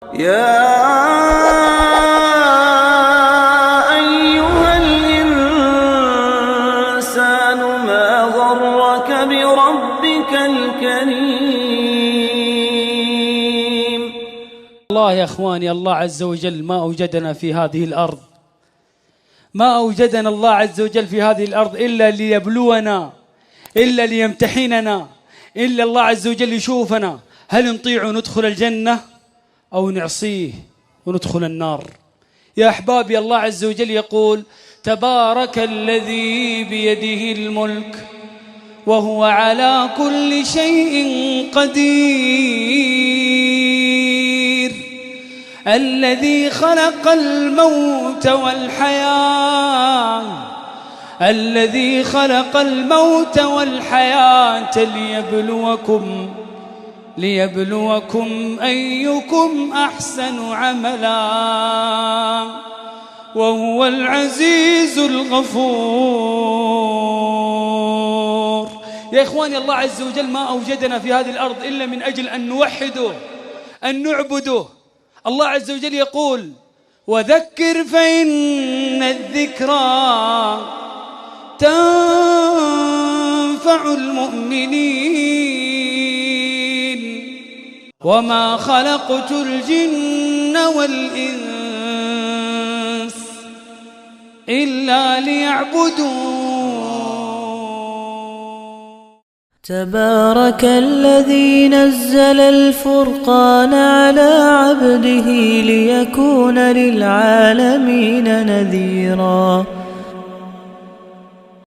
يا أيها الإنسان ما غرك بربك الكريم. الله يا أخواني، الله عز وجل ما أوجدنا في هذه الأرض، ما أوجدنا الله عز وجل في هذه الأرض إلا ليبلونا، إلا ليمتحننا، إلا الله عز وجل يشوفنا هل نطيع وندخل الجنة أو نعصيه وندخل النار. يا أحبابي، الله عز وجل يقول: تبارك الذي بيده الملك وهو على كل شيء قدير، الذي خلق الموت والحياة، الذي خلق الموت والحياة ليبلوكم أيكم أحسن عملا، وهو العزيز الغفور. يا إخواني، الله عز وجل ما أوجدنا في هذه الأرض إلا من أجل أن نوحده، أن نعبده. الله عز وجل يقول: وذكر فإن الذكرى تنفع المؤمنين، وما خلقت الجن والإنس إلا ليعبدون. تبارك الذي نزل الفرقان على عبده ليكون للعالمين نذيرا.